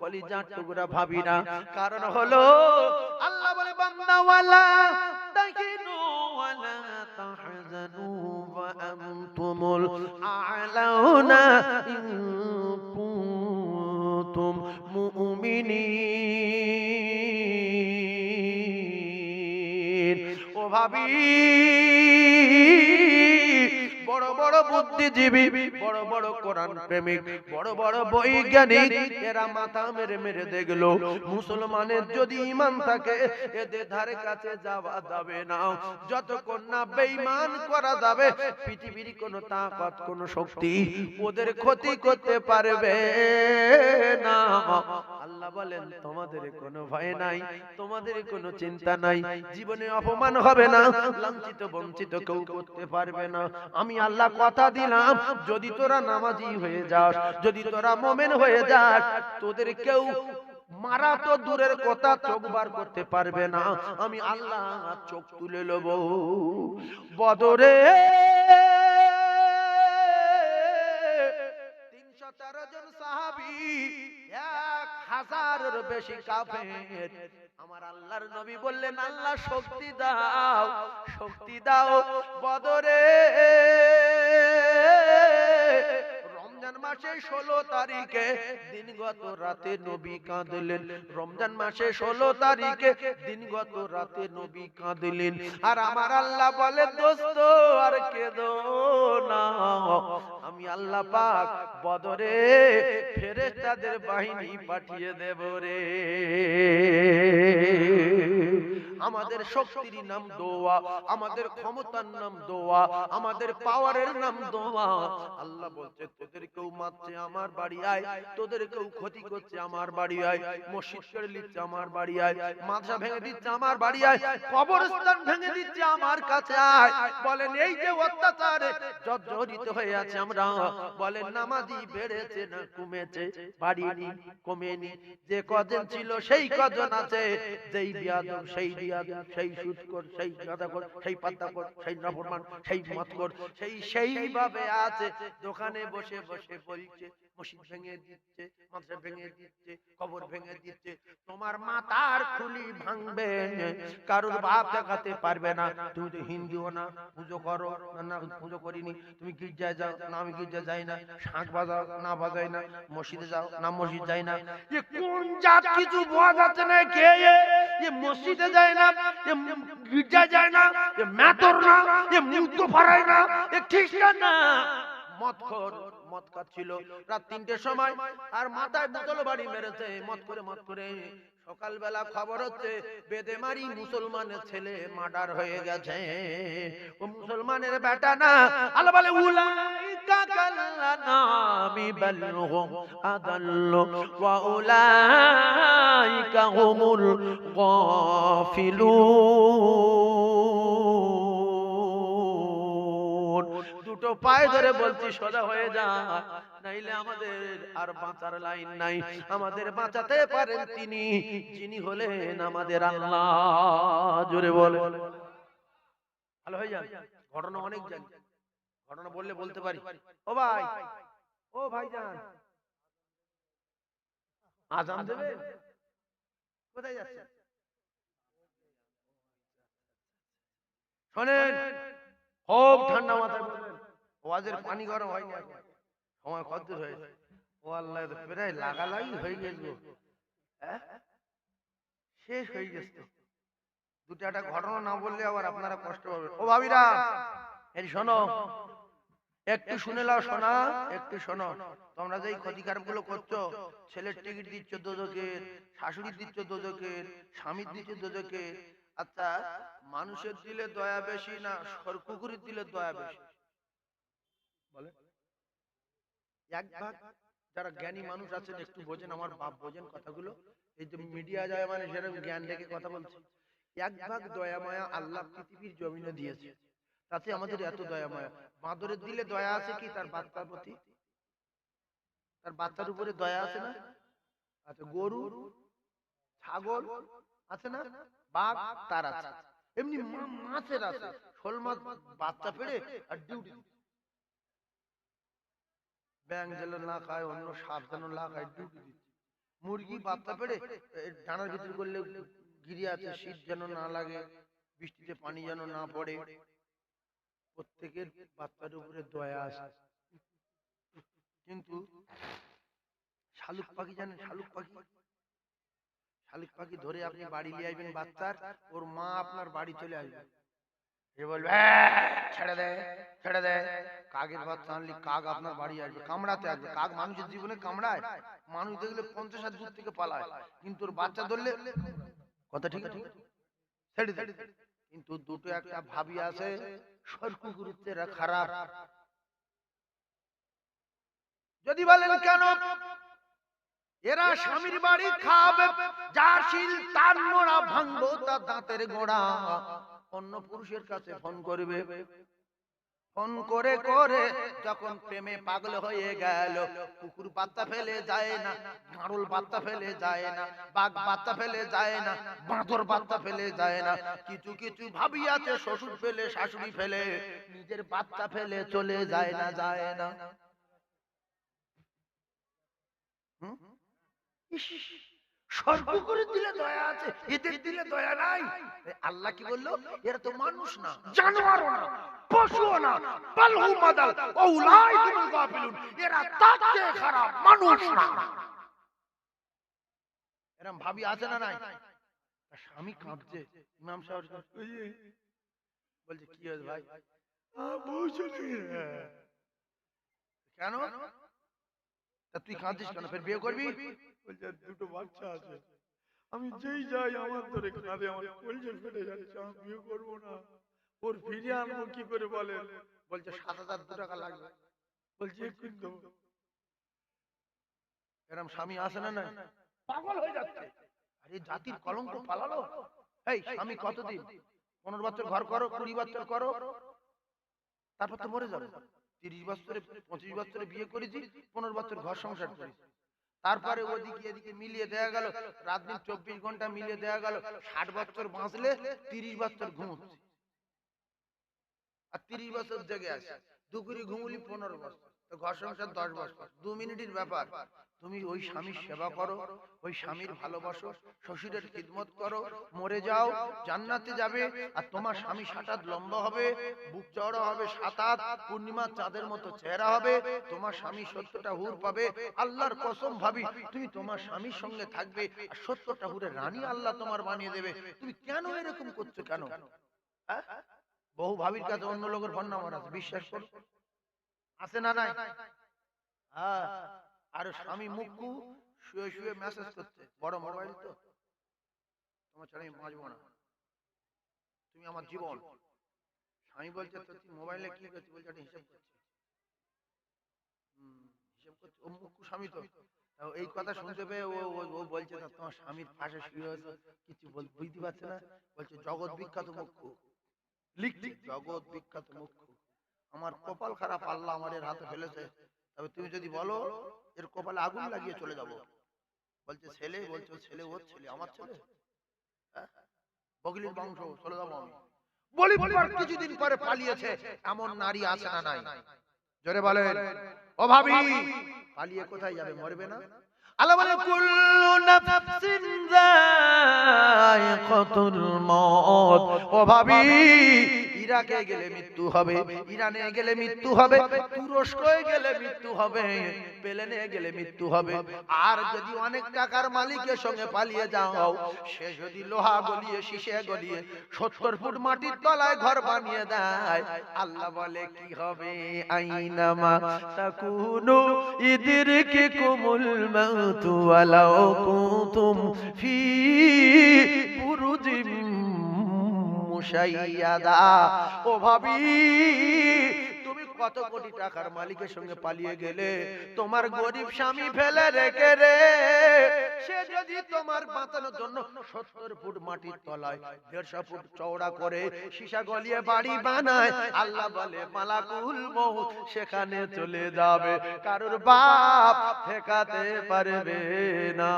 কলিজার টুকরা ভাবি না। কারণ হলো আল্লাহ বলে বান্দা ওয়ালা তাহিনু ওয়ালা তাহজানু ওয়া আনতুমুল আ'লাউনা ইন কুনতুম মুমিনিন। ও ভাবি, বড় বড় বুদ্ধিজীবী, বড় বড় কোরআন প্রেমিক, বড় বড় বৈজ্ঞানিক, এরা মাথা মেরে মেরে দেখলো মুসলমানের যদি ঈমান থাকে এদের ধারে কাছে যাওয়া যাবে না। যতক্ষণ না বেঈমান করা যাবে পৃথিবীর কোন তাকত কোন শক্তি ওদের ক্ষতি করতে পারবে না। আল্লাহ বলেন তোমাদের কোনো ভয় নাই, তোমাদের কোনো চিন্তা নাই, জীবনে অপমান হবে না, লাঞ্ছিত বঞ্চিত কেউ করতে পারবে না। আমি আল্লাহ কথা দিলাম যদি তোরা নামাজি হয়ে যাস, যদি তোরা মুমিন হয়ে যাস, তোদের কেউ মারা তো দূরের কথা চোখ বার করতে পারবে না। আমি আল্লাহ চোখ তুলে নেব। বদরে 313 জন সাহাবী, 1000-এর বেশি কাফের। আমার আল্লাহর নবী বললেন আল্লাহ শক্তি দাও, শক্তি দাও। বদরে রমজান মাসে 16 তারিখে দিনগত রাতে নবী কাঁদলেন। রমজান মাসে 16 তারিখে দিনগত রাতে নবী কাঁদলেন। আর আমার আল্লাহ বলে দোস্ত আর কেঁদো না, আমি আল্লাহ পাক বদরে ফেরেশতাদের বাহিনী পাঠিয়ে দেব রে। আমাদের শক্তির নাম দোয়া, আমাদের ক্ষমতার নাম দোয়া, আমাদের পাওয়ারের নাম দোয়া। আল্লাহ বলছে তোদের কেউ মারছে আমার বাড়ি আয়, তোদের কেউ ক্ষতি করছে আমার বাড়ি আয়, মসজিদ করে নিচ্ছে আমার বাড়ি আয়, মাদ্রাসা ভেঙে দিচ্ছে আমার বাড়ি আয়, কবরস্থান ভেঙে দিচ্ছে আমার কাছে আয়। বলেন এই যে অত্যাচারে জর্জরিত হয়ে আছে আমরা, বলেন নামাজি বেড়েছে না কমেছে? বাড়িনি, কমেনি। যে কজন ছিল সেই কজন আছে, যেই বিয়াদব সেই বিয়াদব, সেই সুদখোর, সেই গাঁজাখোর, সেই পাত্তাখোর, সেই নাফরমান, সেই মদখোর, সেইভাবে আছে। দোকানে বসে বসে বলছে মসজিদ ভেঙে দিচ্ছে, মাদ্রাসা ভেঙে দিচ্ছে, কবর ভেঙে দিচ্ছে। তোমার মাথার খুলি ভাঙবে, কারোর বাপ দেখাতে পারবে না। তুমি তো হিন্দুও না, পুজো করো না, পুজো করিনি। তুমি গির্জায় যাও না, আমি গির্জা যাই না। শাঁখ বাজাও না, বাজাই না। মসজিদে যাও না, মসজিদ যাই না। এ কোন জাত কিছু বোঝা যাচ্ছে না। কে এ মসজিদে যায় না, এ গির্জায় যায় না, এ মেতর না, এ মুক্ত ফারায় না, এ খ্রিস্টান না। মদখোর, মদ খাচ্ছিল রাত 3টের সময়, আর মাথায় বোতল বাড়ি মেরেছে মদ করে মদ করে। সকালবেলা খবর হচ্ছে বেদেমারি মুসলমানের ছেলে মার্ডার হয়ে গেছে। ও মুসলমানের বেটা না। আল্লাহ বলে উলাইকা কাল্লানামি বাল হুম আদাল্লু ওয়া উলাইকা হুমুল গাফিলুন। দুটো পায়ে ধরে বলছি সোজা হয়ে যা, নাইলে আমাদের আর বাঁচার লাইন নাই। আমাদের বাঁচাতে পারেন তিনি, যিনি হলেন আমাদের আল্লাহ। জোরে বলে ভালো হয়ে যান। ঘটনা অনেক জানি, ঘটনা বললে বলতে পারি। ও ভাই, ও ভাইজান, আজান দেবে? কোথায় যাচ্ছে? শোনেন, খুব ঠান্ডা মাথায় বলবেন, ওয়াজের পানি গরম হয়নি এখন, সময় কত হয়েছে। ও আল্লাহ, প্রায় লাগালাই হয়ে গেল, শেষ হয়ে গেছে। দুটো একটা ঘটনা না বললে আবার আপনারা কষ্ট পাবেন। ও ভাবিরা, এই শোনো, একটু শুনে নাও। শোনা, একটু শোনো। তোমরা যে ক্ষতি খারাপ গুলো করছো, ছেলের টিকিট দিচ্ছ দোজকের, শাশুড়ি দিচ্ছ দোজকের, স্বামী দিচ্ছ দোজকের। আচ্ছা, মানুষের দিলে দয়া বেশি না কুকুরের দিলে দয়া বেশি? বলে এক ভাগ। যারা জ্ঞানী মানুষ আছেন একটু বোঝেন, আমার বাপ বোঝেন কথাগুলো। এই যে মিডিয়া যায় মানে সেরকম জ্ঞান রেখে কথা বলছে। এক ভাগ দয়া মায়া আল্লাহ পৃথিবীর জমিনে দিয়েছে, তাতে আমাদের এত দয়া মায়া। বাঁদরের দিলে দয়া আছে কি তার বাচ্চার প্রতি? তার বাচ্চার উপরে দয়া আছে না? আচ্ছা, গরু, ছাগল আছে না? বাঘ, তার আছে। এমনি মাছের আছে। শোল মাছ বাচ্চা পেড়ে আর ডিউটি, ব্যাং যেন না খায়, অন্য সাপ যেন না খায়, ডিউটি দিচ্ছে। মুরগি বাচ্চা পেড়ে ডানার ভিতর করলে গিরি আছে, শীত যেন না লাগে, বৃষ্টিতে পানি যেন না পড়ে, প্রত্যেকের বাচ্চার উপরে দয়া আছে। কিন্তু শালুক পাখি জানেন, শালুক পাখি, শালুক পাখি ধরে আপনি বাড়ি নিয়ে আসবেন বাচ্চার, ওর মা আপনার বাড়ি চলে আসবে, এ বলবে ছেড়ে দে ছেড়ে দে। কাকের বাচ্চা আনলি কাক আপনার বাড়ি আসবে, কামড়াতে আসবে। কাক মানুষের জীবনে কামড়ায়, মানুষ দেখলে 50 হাত দূর থেকে পালায়, কিন্তু ওর বাচ্চা ধরলে কথা ঠিক আছে ছেড়ে দে। কিন্তু দুটো একটা ভাবি আছে সরকুকুরুতে এরা খারাপ। যদি বলেন কেন, এরা স্বামীর বাড়ি খাবে, যার শিল তার মোড়া ভাঙবো, তার দাঁতের গোড়া। অন্য পুরুষের কাছে ফোন করবে, ফোন করে করে যখন প্রেমে পাগল হয়ে গেল, কুকুর বাচ্চা ফেলে যায় না, গাড়ল বাচ্চা ফেলে যায় না, বাঘ বাচ্চা ফেলে যায় না, বাঁদর বাচ্চা ফেলে যায় না। কিছু কিছু ভাবি আছে শ্বশুর ফেলে শাশুড়ি ফেলে, নিজের বাচ্চা ফেলে চলে যায় না, যায় না। স্বর্গ করে দিলে দয়া আছে, এদের দিলে দয়া নাই। আল্লাহ কি বললো? এরা তো মানুষ না, জানোয়ারও না, পশুও না, বালহু মাদাল আউলাইকুমুল গাফিলুন, এরা তার চেয়ে খারাপ, মানুষ না। এরকম ভাবি আছে না নাই? স্বামী কাঁদছে, ইমাম সাহেব বলছে কি হয়েছে ভাই? কেন তুই কাঁদছিস কেন? ফের বিয়ে করবি? বলছে দুটো বাচ্চা আছে, আমি যেই যাই আমার ধরে কাঁদে, আমার কলিজা ফেটে যাচ্ছে, আমি বিয়ে করবো না। ওর ফিরিয়ে আনবো কি করে বলেন? বলছে 7,002 টাকা লাগবে। বলছে এক্ষুনি দেবো। এরকম স্বামী আসে না না? পাগল হয়ে যাচ্ছে। আরে জাতির কলঙ্ক পালালো। এই স্বামী কতদিন? 15 বছর ঘর করো, 20 বছর করো, তারপর তো মরে যাবে। 30 বছরে 25 বছরে বিয়ে করেছি, 15 বছর ঘর সংসার করেছি, তারপরে ওদিকে এদিকে মিলিয়ে দেয়া গেল, রাত দিন 24 ঘন্টা মিলিয়ে দেয়া গেল, 60 বছর বাঁচলে 30 বছর ঘুমোচ্ছে, আর 30 বছর জেগে আছে। দুপুরে ঘুমুলি 15 বছর, তো ঘর সংসার 10 বছর। 2 মিনিটের ব্যাপার। তুমি ওই স্বামীর সেবা করো, ওই স্বামীর ভালোবাসো, শ্বশুরের খিদমত করো, মরে যাও, জান্নাতে যাবে। আর তোমার স্বামী 7 হাত লম্বা হবে, বুক চওড়া হবে 7 হাত, পূর্ণিমা চাঁদের মতো চেহারা হবে, তোমার স্বামী 70টা হুর পাবে। আল্লাহর কসম ভাবি, তুমি তোমার স্বামীর সঙ্গে থাকবে, আর 70টা হুরের রানী আল্লাহ তোমার বানিয়ে দেবে। তুমি কেন এরকম করছো কেন? হ্যাঁ, বহু ভাবির কাছে অন্য লোকের ফোন নাম্বার আছে, বিশ্বাস করো, আছে না নাই? হ্যাঁ, আর স্বামী মুক্কু শুয়ে শুয়ে মেসেজ করছে, বড় মোবাইল তো, তোমার ছাড়া আমি বাঁচবো না, তুমি আমার জীবন। স্বামী বলছে তো তুই মোবাইলে কি করছিস? বলছে একটা হিসাব করছি। হিসাব করছে, ও মুক্কু স্বামী তো। এই কথা শুনতে পেয়ে ও বলছে তোমার স্বামীর পাশে শুয়ে হয়েছে, কিছু বুঝতে পারছে না। বলছে জগৎ বিখ্যাত মুক্কু, লিখছি জগৎ বিখ্যাত মুক্কু, আমার কপাল খারাপ, আল্লাহ আমার এর হাতে ফেলেছে, তবে তুমি যদি বলো এর কপালে আগুন লাগিয়ে চলে যাবো। বলছে ছেলে? বলছে ছেলে ওর ছেলে, আমার ছেলে, বগলির বংশ, চলে যাবো আমি। বলি কিছুদিন পরে পালিয়েছে, এমন নারী আছে না নাই? জোরে বলেন। ও ভাবি, পালিয়ে কোথায় যাবে? মরবে না? আল্লাহ বলে কুল্লু নাফসিন যায়িকাতুল মউত। ও ভাবি, ইরাকে গেলে মৃত্যু হবে, ইরানে গেলে মৃত্যু হবে, তুরস্কে গেলে মৃত্যু হবে, প্লেনে গেলে মৃত্যু হবে। আর যদি অনেক টাকার মালিকের সঙ্গে পালিয়ে যাও, সে যদি লোহা গলিয়ে শীশে গলিয়ে 70 ফুট মাটির তলায় ঘর বানিয়ে দেয়, আল্লাহ বলে কি হবে? আইনামা তাকুনু ইদরিকুমুল মাউত ওয়ালাউ কুনতুম ফি বুরুজিম মুশাইয়াদা। ও ভাবি, তুমি কত কোটি টাকার মালিকের সঙ্গে পালিয়ে গেলে, তোমার গরিব স্বামী ফেলে রেখে রে, সে যদি তোমার বাঁচানোর জন্য 70 ফুট মাটির তলায় 150 ফুট চওড়া করে সীসা গলিয়ে বাড়ি বানায়, আল্লাহ বলে মালাকুল মউত সেখানে চলে যাবে, কারোর বাপ ঠেকাতে পারবে না।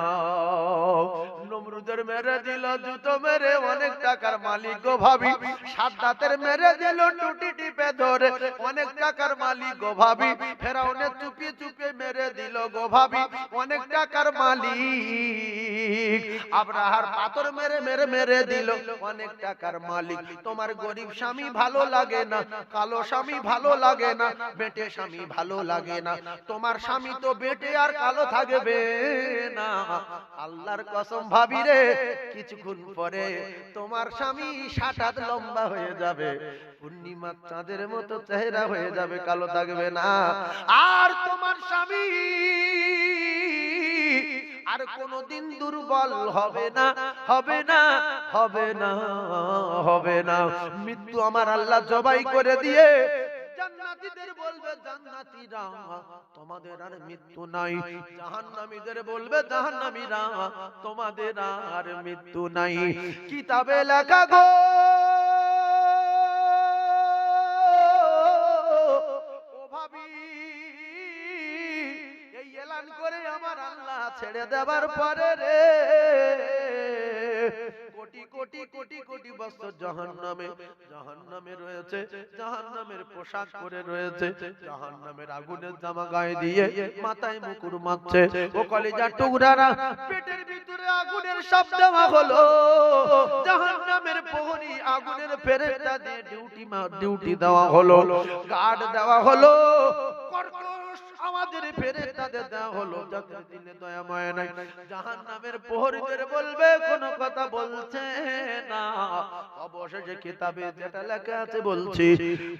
নমরুদের মেরে দিল জুতো মেরে অনেক টাকার মালিক গো ভাবি, সাদ্দাতের মেরে দিল টুটি টিপে টিপে ধরে অনেক টাকার মালিক গো ভাবি ফেরাউনে চুপি চুপি মেরে দিল গো ভাবি অনেক টাকার মালিক আব্রাহার পাথর মেরে মেরে মেরে দিল অনেক টাকার মালিক তোমার গরিব স্বামী ভালো লাগে না কালো স্বামী ভালো লাগে না বেটে স্বামী ভালো লাগে না তোমার স্বামী তো বেটে আর কালো থাকবে না আল্লাহর কসম ভাবি রে কিছুক্ষণ পরে তোমার স্বামী ৬০ হাত লম্বা হয়ে যাবে পূর্ণিমার চাঁদের মতো চেহারা হয়ে যাবে কালো থাকবে না আর তোমার স্বামী আর কোনদিন দুর্বল হবে না হবে না হবে না হবে না মৃত্যু আমার আল্লাহ জবাই করে দিয়ে জান্নাতীদের বলবে জান্নাতীরা তোমাদের আর মৃত্যু নাই জাহান্নামীদের বলবে জাহান্নামীরা তোমাদের আর মৃত্যু নাই কিতাবে লেখা গো ও ভাবি এই এলান করে আমার আল্লাহ ছেড়ে দেবার পরে রে কোটি কোটি কোটি কোটি বছর জাহান্নামে রয়েছে জাহান্নামের পোশাক পরে রয়েছে জাহান্নামের আগুনের জামা গায়ে দিয়ে মাথায় মুকুট মারছে ও কলিজার টুকরারা পেটের ভিতরে আগুনের সাপ দেওয়া হলো জাহান্নামের প্রহরী আগুনের ফেরেশতা দিয়ে ডিউটি দেওয়া হলো গার্ড দেওয়া হলো কর্কশ আমাদের ফেরেশতাদের দেওয়া হলো যাদের দিলে দয়া মায়া নাই জাহান্নামের প্রহরীদের বলবে কোনো কথা বলছে না অবশেষে কিতাবে যেটা লেখা আছে বলছি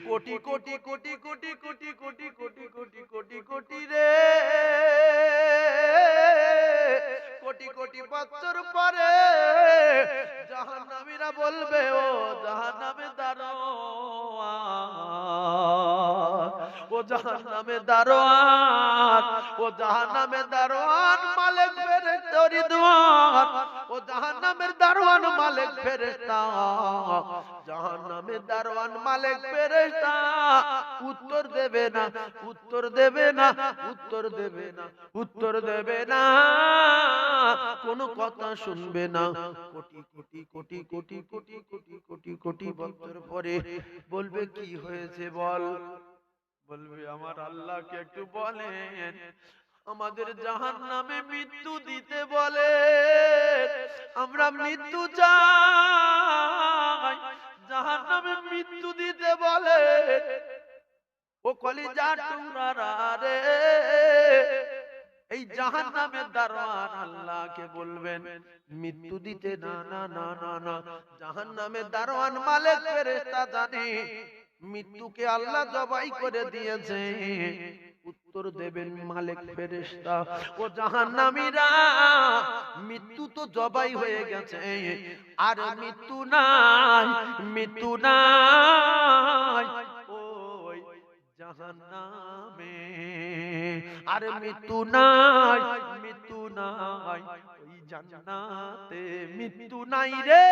কোটি কোটি কোটি কোটি কোটি কোটি কোটি কোটি কোটি কোটি রে কোটি কোটি বছর পরে জাহান্নামীরা বলবে ও জাহান্নামের দারোয়ান ও জাহান্নামের দারোয়ান ও জাহান্নামের দারোয়ান মালিক ফেরেশতা রিদওয়ান ও জাহান্নামের দারোয়ান মালিক ফেরেশতা জাহান্নামের দারোয়ান মালিক ফেরেশতা উত্তর দেবে না উত্তর দেবে না উত্তর দেবে না উত্তর দেবে না কোনো কথা শুনবে না কোটি কোটি কোটি কোটি কোটি কোটি কোটি কোটি বছর পরে বলবে কি হয়েছে বল বলবে আমার আল্লাহকে একটু বলেন আমাদের জাহান্নামে মৃত্যু দিতে বলে আমরা মৃত্যু চাই জাহান্নামে মৃত্যু দিতে বলে ও কলিজার টুকরারা রে এই জাহান্নামের দারোয়ান আল্লাহকে বলবেন মৃত্যু দিতে না না না না না জাহান্নামের দারোয়ান মালিক ফেরেশতা জানে মৃত্যুকে আল্লাহ জবাই করে দিয়েছে উত্তর দেবেন মালিক ফেরেশতা ও জাহান্নামীরা মৃত্যু তো জবাই হয়ে গেছে আর মৃত্যু নাই মৃত্যু নাই ওই জাহান্নামে আর মৃত্যু নাই মৃত্যু নাই ওই জান্নাতে মৃত্যু নাই রে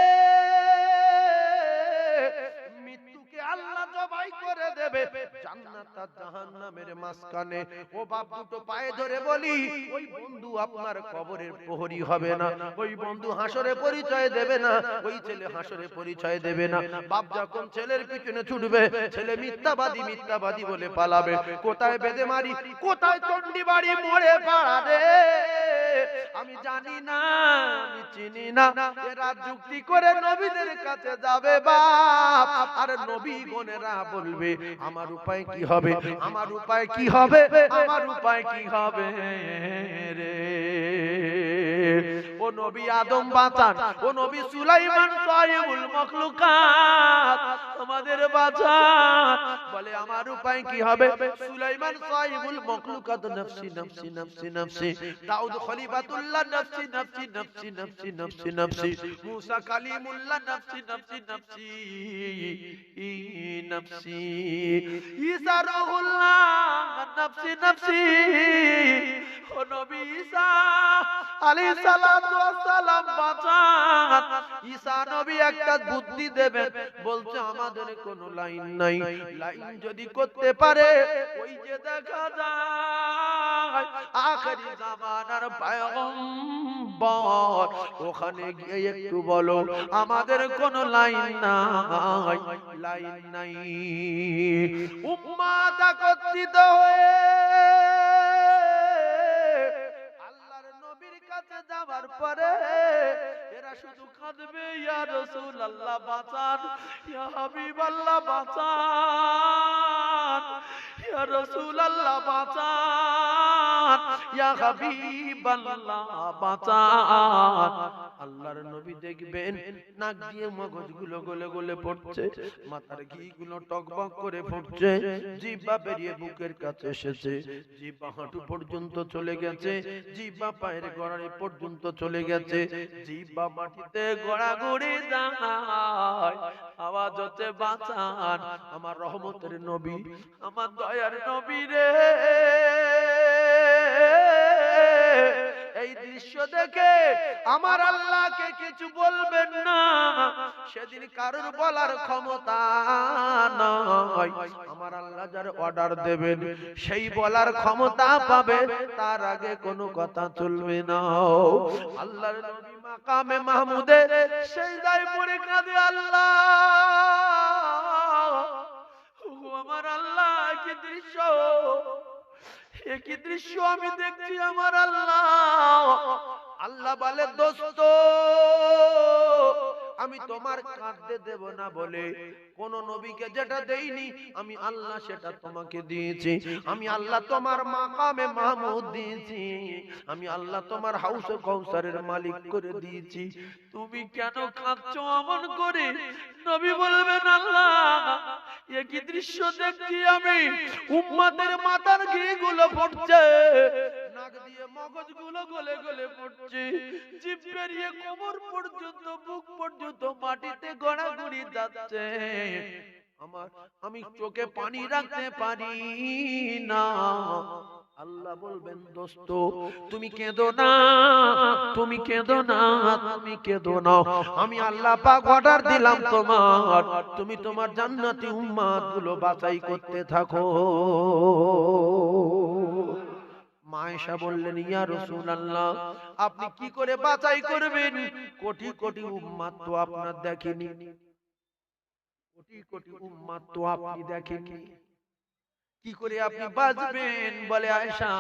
মৃত্যুকে আল্লাহ জবাই করে দেবে জান্নাত আর জাহান্নামের মাঝখানে ও বাপ দুটো পায়ে ধরে বলি ওই বন্ধু আপনার কবরের প্রহরী হবে না ওই বন্ধু হাসরে পরিচয় দেবে না ওই ছেলে হাসরে পরিচয় দেবে না বাপ যখন ছেলের পিছনে ছুটবে ছেলে মিথ্যাবাদী মিথ্যাবাদী বলে পালাবে কোথায় বেঁধে মারি কোথায় চন্ডী বাড়ি মোড়ে পাড়াবে আমি জানি না আমি চিনি না এরা যুক্তি করে নবীদের কাছে যাবে বাপ আর নবী গণেরা বলবে আমার উপায় কি হবে আমার উপায় কি হবে আমার উপায় কি হবে রে ও নবী আদম বাঁচান ও নবী সুলাইমান সাইয়্যিদুল মাখলুকাত আমাদের বাঁচান বলে আমার উপায় কি হবে সুলাইমান সাইয়্যিদুল মাখলুকাত নফসি নফসি নফসি নফসি দাউদ খলিফাতুল্লাহ নফসি নফসি নফসি নফসি নফসি নফসি মুসা কালিমুল্লাহ নফসি নফসি নফসি নফসি ঈসা রুহুল্লাহ নফসি নফসি ও নবী ঈসা আলাইহিস সালাতু ওয়াস সালাম বাঁচান ঈসা নবী একটা বুদ্ধি দেবেন বলছে আমাদের কোনো লাইন নাই লাইন যদি করতে পারে ওই যে দেখা যায় আখেরি জামানার পয়গম্বর নম্বর, ওখানে গিয়ে একটু বলো আমাদের কোনো লাইন নাই, লাইন নাই। উম্মাত একত্রিত হয়ে আল্লাহর নবীর কাছে যাওয়ার পরে এরা শুধু কাঁদবে, ইয়া রাসূলুল্লাহ বাঁচান, ইয়া হাবিবাল্লাহ বাঁচান, ইয়া রাসূলুল্লাহ বাঁচান, ইয়া হাবিবাল্লাহ বাঁচান। আল্লাহর নবী দেখবেন নাক দিয়ে মগজগুলো গলে গলে পড়ছে, মাথার ঘিগুলো টকবক করে ফুটছে, জিহ্বা বেরিয়ে বুকের কাছে এসেছে, জিহ্বা হাঁটু পর্যন্ত চলে গেছে, জিহ্বা পায়ের গোড়ালি পর্যন্ত চলে গেছে, জিহ্বা মাটিতে গড়াগড়ি যায়, আওয়াজ হচ্ছে বাঁচান আমার রহমতের নবী, আমার দয়ার নবী রে। এই দৃশ্য দেখে আমার আল্লাহকে কিছু বলবেন না, সেদিন কারোর বলার ক্ষমতা নয়। আমার আল্লাহ যার অর্ডার দেবেন সেই বলার ক্ষমতা পাবে, তার আগে কোনো কথা চলবে না। আল্লাহর নবী মাকামে মাহমুদে সিজদায় পড়ে কাঁদে, আল্লাহ আমার আল্লাহ কি দৃশ্য, একই দৃশ্য আমি দেখছি আমার আল্লাহ। আল্লাহ বলে দোস্ত আমি তোমার কাঁদতে দেব না বলে কোন নবীকে যেটা দেইনি আমি আল্লাহ সেটা তোমাকে দিয়েছি। আমি আল্লাহ তোমার মাকামে মাহমুদ দিয়েছি, আমি আল্লাহ তোমার হাউসে কাউসারের মালিক করে দিয়েছি, তুমি কেন কাঁদছো অমন করে? নবী বলবেন আল্লাহ একই দৃশ্য দেখছি আমি, উম্মতের মাথার ঘিগুলো পড়ছে, নাক দিয়ে মগজগুলো গলে গলে পড়ছে, জিভ বেরিয়ে কোমর পর্যন্ত বুক পর্যন্ত মাটিতে গড়াগড়ি যাচ্ছে, আমি চোখে পানি রাখতে পারি না। আল্লাহ বলবেন দোস্ত তুমি কেঁদো না, তুমি কেঁদো না, তুমি কেঁদো না, আমি আল্লাহ পাক অর্ডার দিলাম তোমার, তুমি তোমার জান্নাতি উম্মত গুলো বাছাই করতে থাকো। মায়েশা বললেন ইয়া রাসূলুল্লাহ আপনি কি করে বাছাই করবেন? কোটি কোটি উম্মত তো আপনার দেখেনি, কোটি কোটি উম্মত তো আপনি দেখেনি, কি করে আপনি বাঁচবেন? বলে আয়েশা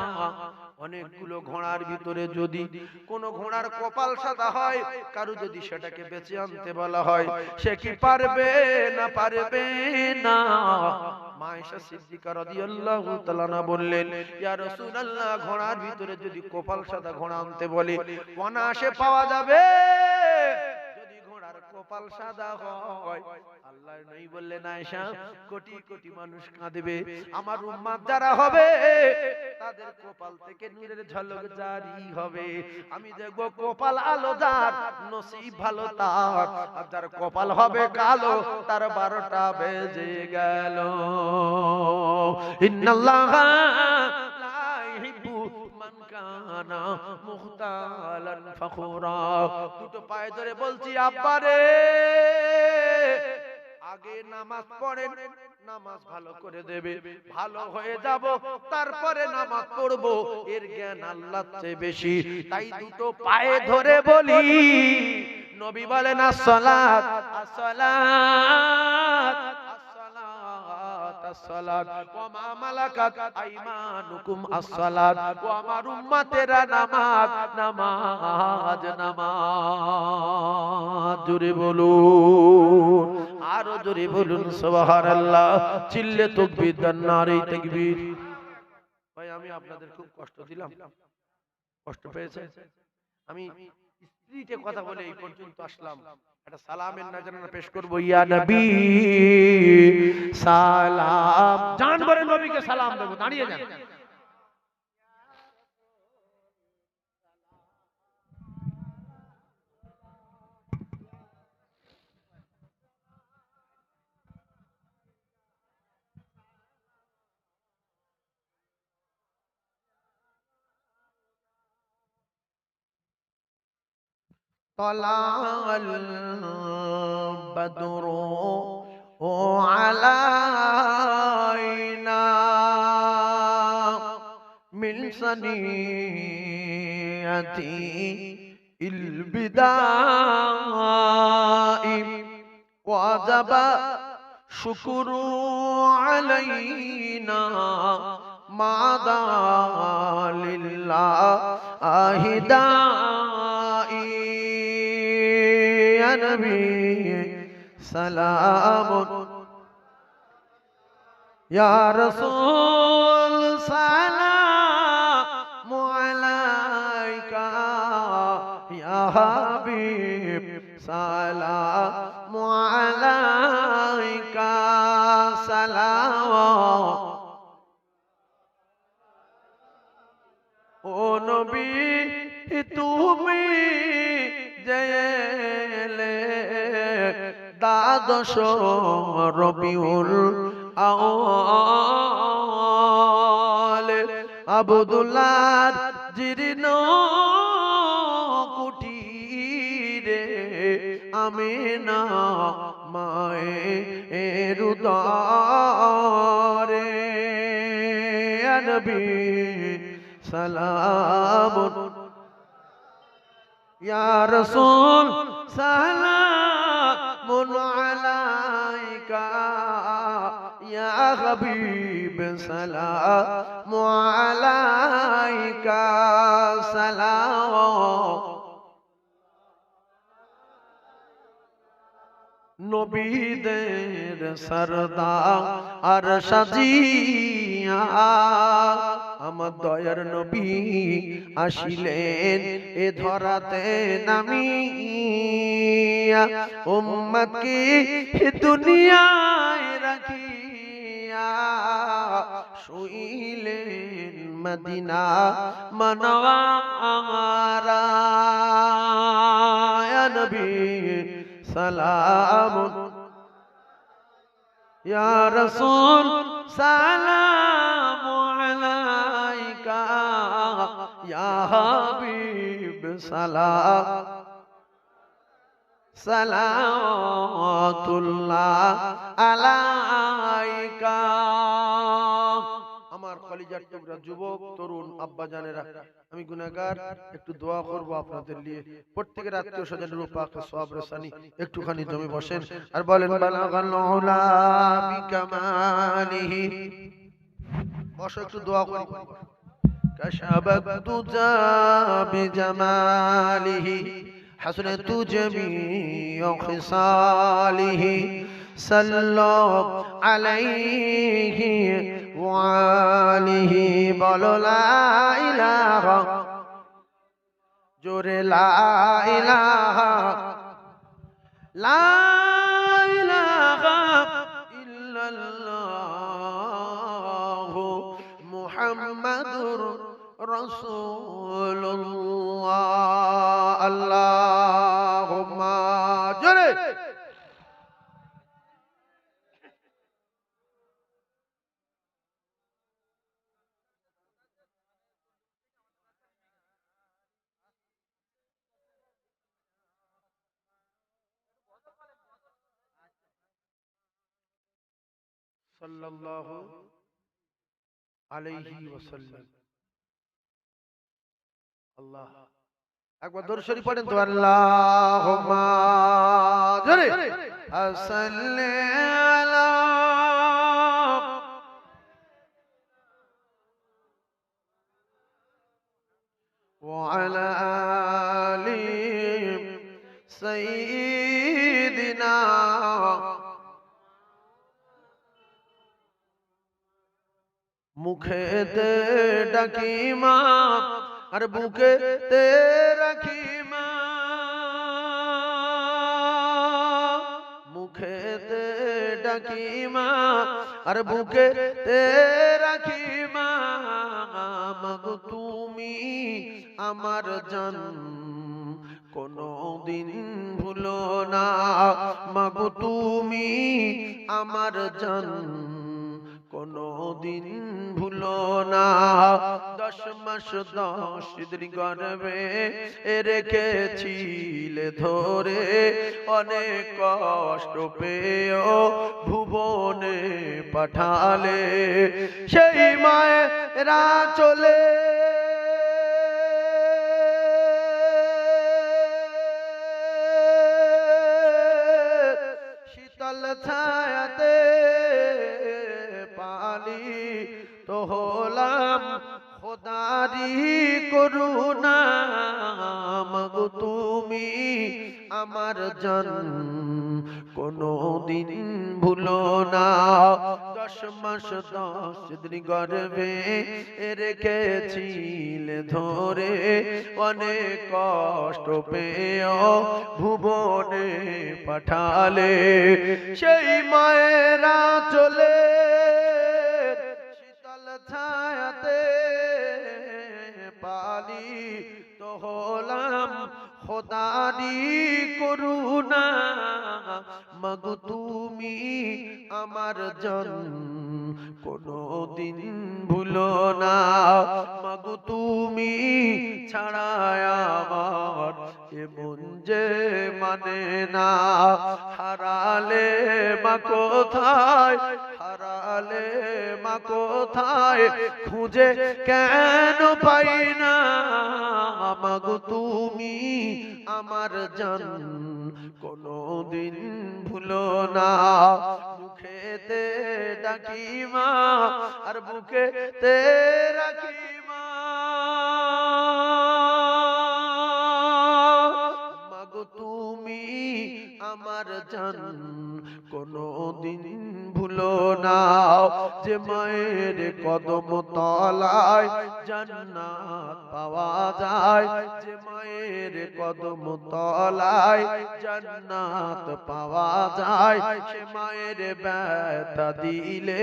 অনেকগুলো ঘোড়ার ভিতরে যদি কোন ঘোড়ার কপাল সাদা হয়, কারো যদি সেটাকে বেঁচে আনতে বলা হয়, সে কি পারবে না পারবে না? মা আয়েশা সিদ্দিকা রাদিয়াল্লাহু তাআলা না বললেন ইয়া রাসূলুল্লাহ ঘোড়ার ভিতরে যদি কপাল সাদা ঘোড়া আনতে বলে অনায়াসে পাওয়া যাবে যদি ঘোড়ার কপাল সাদা হয়। আল্লাহর নবী বললেন আয়েশা কোটি কোটি মানুষ কাঁদবে, আমার উম্মত যারা হবে তাদের কপাল থেকে নূরের ঝলক জারি হবে, আমি দেখব কপাল আলো যার নসিব ভালো তার, আর যার কপাল হবে কালো তার 12টা বেজে গেল। ইন্নাল্লাহা লা ইউহিব্বু মান কানা মুখতালান ফখুরা। দুটো পায়ে ধরে বলছি আব্বা রে, আগে নামাজ পড়েন, নামাজ ভালো করে দেবে, ভালো হয়ে যাব, তারপরে নামাজ পড়ব, এর জ্ঞান আল্লাহর চেয়ে বেশি। তাই দুটো পায়ে ধরে বলি, নবী বলেন আসসালাত আসসালাত আসসালাত ওয়া মা মালাকাত আইমানুকুম আসসালাত, ও আমার উম্মতেরা নামাজ নামাজ নামাজ। জোরে বলুন, আরো জোরে বলুন সুবহানাল্লাহ, চিল্লে তাকবীর দেন, নারে তাকবীর। ভাই আমি আপনাদের খুব কষ্ট দিলাম, কষ্ট পেয়েছে? আমি স্ত্রীতে কথা বলে এই পর্যন্ত আসলাম, একটা সালামের নজরানা পেশ করব। ইয়া নবী সালাম, জান ভরে নবীকে সালাম দেব, দাঁড়িয়ে যান। طلع البدر علينا من ثنيته البداء وجب شكر علينا ما دعا لله داعي يا نبي سلام يا رسول سلام عليك يا حبيب سلام عليك سلام ও নবী তুমি জেলে দ্বাদশ রবিউল আউয়াল আব্দুল্লাহর জীর্ণ কুটিরে আমিনা মায়ের উদরে নবী سلام يا رسول سلام عليك يا حبيب سلام عليك سلام নবীদের সরদার আর সাজিয়া আমার দয়ার নবী আসিলেন এ ধরাতে নামিয়া উম্মতকে দুনিয়ায় রাখিয়া শুইলেন মদিনা মনওয়ারা ইয়া নবী سلام يا رسول سلام عليك يا حبيب سلام صلوات الله عليك আমার কলিজার টুকরা যুবক তরুণ আব্বা জানেরা আমি গুনাহগার একটু দোয়া করব আপনাদের নিয়ে প্রত্যেকের আত্মীয় স্বজনের পাকে সওয়াব রসানি একটুখানি জমে বসেন আর বলেন বালাগাল উলা বিকামালিহি বসো একটু দোয়া করি কাশাবাত তুজা বিজামালিহি হাসনাতু জামিউ খিসালিহি সাল্লাল্লাহু আলাইহি ওয়া আলিহি বলো লা ইলাহা জোরে লা ইলাহা ইল্লাল্লাহু মুহাম্মাদুর রাসূলুল্লাহ আল্লাহুম্মা জোরে সাল্লাল্লাহু আলাইহি ওয়াসাল্লাম আল্লাহ একবার দরুদ শরীফ পড়েন তো আল্লাহুম্মা জোরে সাল্লি আলা ওয়া আলা আলি সাইয়্যিদিনা মুখেতে ডাকি মা আর বুকেতে রাখি মা মুখেতে ডাকি মা আর বুকেতে রাখি মা মাগো তুমি আমার জান কোনদিন ভুলো না মাগো তুমি আমার জান কোনদিন ভুলো না 10 মাস 10 দিন গর্ভে রেখেছিলে ধরে অনেক কষ্ট পেয়েও ভুবনে পাঠালে সেই মায়েরা চলে তুমি আমার জান কোনদিন ভুলো না। 10 মাস 10 দিন গর্ভে রেখেছিলে ধরে, অনেক কষ্ট পেয়েও ভুবনে পাঠালে। সেই মায়েরা চলে শীতল ছায়াতে পালিত হলাম খোদারি করুণা। মাগো তুমি আমার জান কোনদিন ভুলো না। মাগো তুমি ছাড়া আমার এমন যে মানে না। হারালে মা কোথায়, হারালে মা কোথায়, খুঁজে কেন পাই না। মাগো তুমি আমার জান কোনদিন ভুলো না। মুখেতে ডাকি মা আর বুকেতে রাখি মা। মাগো তুমি আমার জান কোনদিন ভুলো না। যে মায়ের কদম তলায় জান্নাত পাওয়া যায়, যে মায়ের কদম তলায় জান্নাত পাওয়া যায়। সে মায়ের ব্যথা দিলে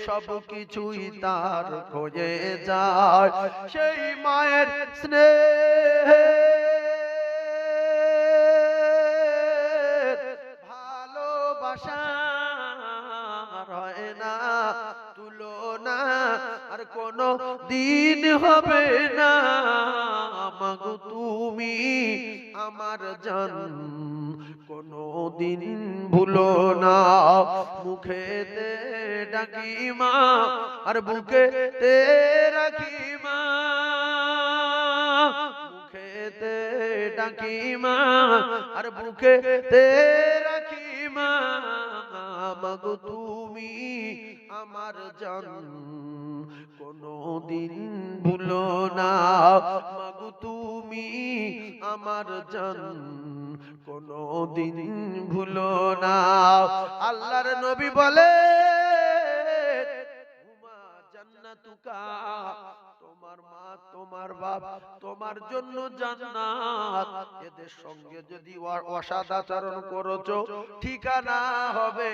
সব কিছুই তার খোঁজে যায়। সেই মায়ের স্নেহ ভালোবাসা হয় না তুলনা, আর কোনো দিন হবে না। মাগো তুমি আমার জান কোনো দিন ভুলো না। মুখেতে ডাকি মা আর বুকেতে রাখি মা। মুখেতে ডাকি মা আর বুকেতে রাখি মা। মাগো তুমি আমার জান কোনদিন ভুলো না। মাগো তুমি আমার জান কোনদিন ভুলো না। আল্লাহর নবী বলে হুমা জান্নাতুকা, তোমার মা তোমার বাপ তোমার জন্য জান্নাত। এদের সঙ্গে যদি অসদাচরণ করেছো ঠিকানা হবে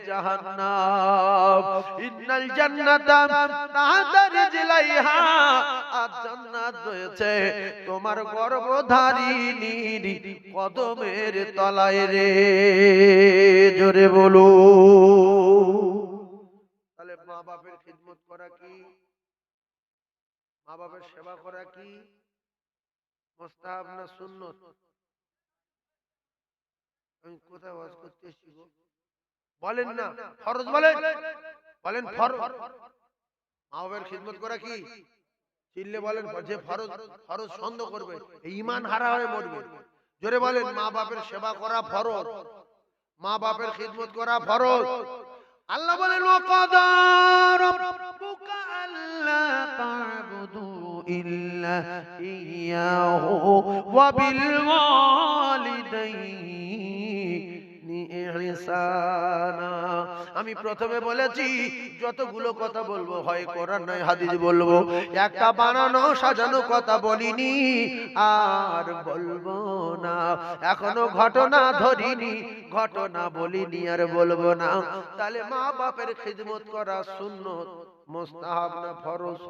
জাহান্নাম। ইন্নাল জান্নাতা তাহতা রিজলাইহা, আর জান্নাত রয়েছে তোমার গর্ভধারিণীর কদমের তলায় রে। জোরে বলো। তাহলে মা বাপের খিদমত করা কি, মা বাপের সেবা করা কি মুস্তাহাব না সুন্নত? আমি কোথায় ওয়াজ করতে এসেছি গো? বলেন না ফরজ, বলেন বলেন ফরজ। মা বাপের খিদমত করা কি? চিল্লে বলেন। যে ফরজ ফরজ সন্দেহ করবে এই ঈমান হারা হয়ে মরবে। জোরে বলেন মা বাপের সেবা করা ফরজ, মা বাপের খিদমত করা ফরজ। আল্লাহ বলেন ওয়াকাদা রাব্বুকা আল্লা তা'বুদু ইল্লা ইয়্যাহু ওয়া বিল ওয়ালিদাইনি ইহসানা। আমি প্রথমে বলেছি যতগুলো কথা বলবো হয় কোরআন নয় হাদিস বলবো, একটা বানানো সাজানো কথা বলিনি আর বলবো না। এখনো ঘটনা ধরিনি, ঘটনা বলিনি আর বলবো না। তাহলে মা বাপের খিদমত করা সুন্নত মুস্তাহাব না ফরজ?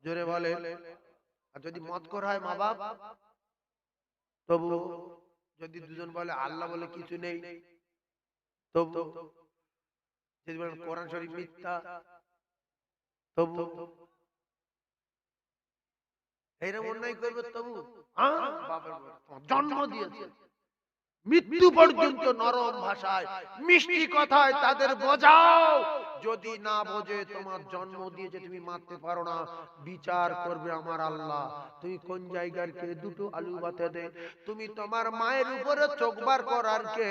জোরে বলে। আর যদি মত করা হয় মা বাপ, তবু যদি দুজন বলে আল্লাহ বলে কিছু নেই, তবু যদি বলেন কোরআন শরীফ মিথ্যা, তবু এইরকম অন্যায় করবে, তবু বাপের জন্ম দিয়েছে মৃত্যু পর্যন্ত নরম ভাষায় মিষ্টি কথায় তাদের বোঝাও। যদি না বোঝে তোমার জন্ম দিয়েছে তুমি মারতে পারো না, বিচার করবে আমার আল্লাহ। তুমি কোন জায়গার কে? দুটো আলু ভাতে দে। তুমি তোমার মায়ের উপরে চোখ বার করার কে?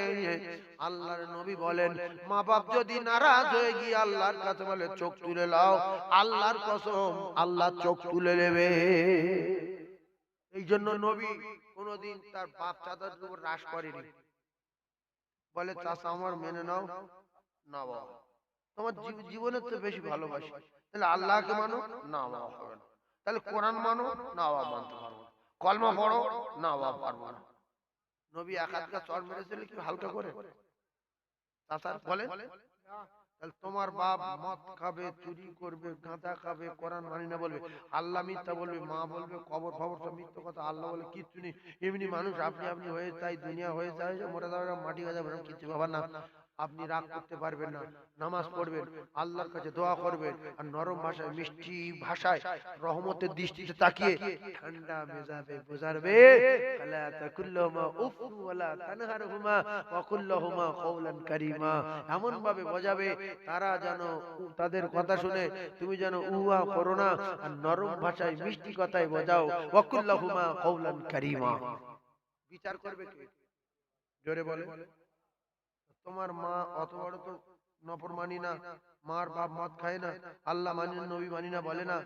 আল্লাহর নবী বলেন মা বাপ যদি নারাজ হয়ে গিয়ে আল্লাহর কাছে বলে চোখ তুলে লাও, আল্লাহর কসম আল্লাহ চোখ তুলে নেবে। এই জন্য নবী কোন কোনোদিন তার বাপ চাচার উপর রাশ করেনি, বলে চাচা আমার মেনে নাও, না বাবা তোমার জীবনের তো বেশি ভালোবাসি, তাহলে আল্লাহকে মানো, না বাবা হবে না, তাহলে কোরআন মানো, না বাবা মানতে পারবো না, কলমা পড়ো, না বাবা পারবো না। নবী এক হাত চড় মেরেছিল কি হালকা করে? চাচার বলে তাহলে তোমার বাপ মদ খাবে, চুরি করবে, গাঁজা খাবে, কোরআন মানি না বলবে, আল্লাহ মিথ্যা বলবে, মা বলবে কবর ফবর সব মিথ্যা কথা, আল্লাহ বলে কিচ্ছু নেই, এমনি মানুষ আপনি আপনি হয়ে চাই, দুনিয়া হয়ে যায়, মরে যাবে, মাটি হয়ে যাবে, কিছু ব্যাপার না। আপনি রাগ করতে পারবেন না, নামাজ পড়বেন, আল্লাহর কাছে দোয়া করবেন, আর নরম ভাষায় মিষ্টি ভাষায় রহমতের দৃষ্টিতে তাকিয়ে ঠান্ডা মেজাজে বোঝাবে, আলা তাকুল্লাহুমা উফ ওয়ালা তানহারহুমা ওয়া কুল্লাহুমা কওলান কারীমা, এমন ভাবে বোঝাবে তারা যেন তাদের কথা শুনে তুমি যেন উহা করো না, আর নরম ভাষায় মিষ্টি কথায় বোঝাও, ওয়া কুল্লাহুমা কওলান কারীমা। বিচার করবে কে? জোরে বলে। তোমার মা অত বড় তো নফর মানি না, মার বাপ মদ খায় না, আল্লাহ মানি না, নবী মানি না বলে না,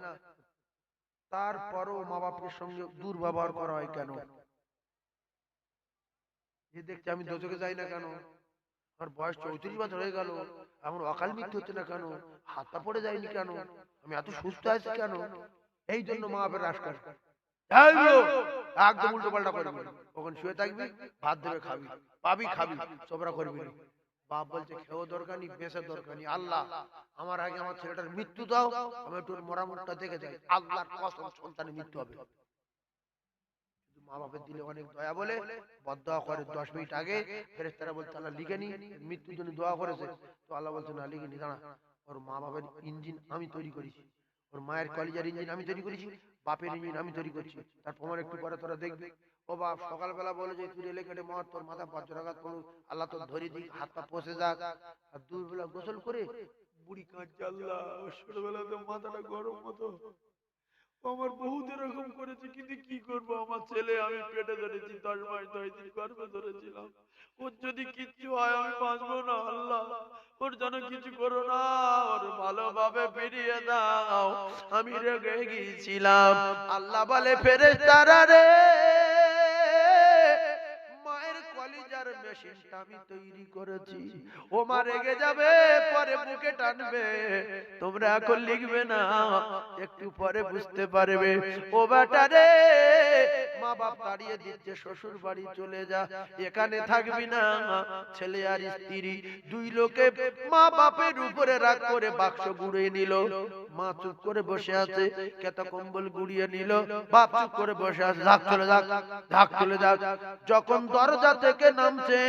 তারপরও মা বাপের সঙ্গে দুর্ব্যবহার করা হয় কেন? যে দেখছি আমি দোজখে যাই না কেন, আমার বয়স 34 বছর হয়ে গেল, আমার অকাল মৃত্যু হচ্ছে না কেন, হাত পা পড়ে যায়নি কেন, আমি এত সুস্থ আছি কেন? এই জন্য মা বাপের রাশ করে। এই বুড়ো, একদম উল্টো পাল্টা করবি না। ওখানে শুয়ে থাকবি, ভাত দেবে খাবি, পাবি খাবি, চোপড়া করবি না। বাপ বলছে খেয়েও দরকার নেই, বেঁচে দরকার নেই, আল্লাহ আমার আগে আমার ছেলেটার মৃত্যু দাও, আমি একটু মরা মুখটা দেখে যাই, আল্লাহর কসম সন্তানের মৃত্যু হবে। মা বাপের দিলে অনেক দয়া বলে বদদোয়া করে, 10 মিনিট আগে ফেরেশতারা বলছে আল্লাহ লিখে নি, মৃত্যুর জন্য দোয়া করেছে, তো আল্লাহ বলছে না লিখে নি, দাঁড়া, ওর মা বাপের ইঞ্জিন আমি তৈরি করেছি, ওর মায়ের কলিজার ইঞ্জিন আমি তৈরি করেছি, বাপের ইঞ্জিন আমি তৈরি করছি, তার প্রমাণ একটু পরে তোরা দেখবি। ও বাপ সকালবেলা বলে যে তুই রেলে কেটে মর, তোর মাথা বজ্রাঘাত পড়ুক, আল্লাহ তোর ধরে দিক, হাত পা পচে যাক, আর দুপুরবেলা গোসল করে বুড়ি কাঁদছে, আল্লাহ ছোটবেলা তো মাথাটা গরম মতো, আমার বহুত এরকম করেছে, কিন্তু কি করবো, আমার ছেলে আমি পেটে ধরেছি, 10 মাস 10 দিন গর্ভে ধরেছিলাম, ওর যদি কিচ্ছু হয় আমি বাঁচবো না, আল্লাহ ওর যেন কিছু করো না, ওর ভালোভাবে ফিরিয়ে দাও, আমি রেগে গিয়েছিলাম। আল্লাহ বলে ফেরেশতারা রে, মায়ের কলিজার মেশিনটা আমি তৈরি করেছি, ও মা রেগে যাবে, পরে বুকে টানবে, তোমরা এখন লিখবে না, একটু পরে বুঝতে পারবে। ও বেটা রে, মা বাপ তাড়িয়ে দিচ্ছে, শ্বশুর বাড়ি চলে যা, এখানে থাকবি না। ছেলে আর স্ত্রী দুই লোকে মা বাপের উপরে রাগ করে বাক্স গুড়িয়ে নিল, মা চুপ করে বসে আছে, কেতা কম্বল গুড়িয়ে নিল, বাপ চুপ করে বসে আছে, ঝাঁক চলে যাক, ঝাঁক চলে যাক। যখন দরজা থেকে নামছে,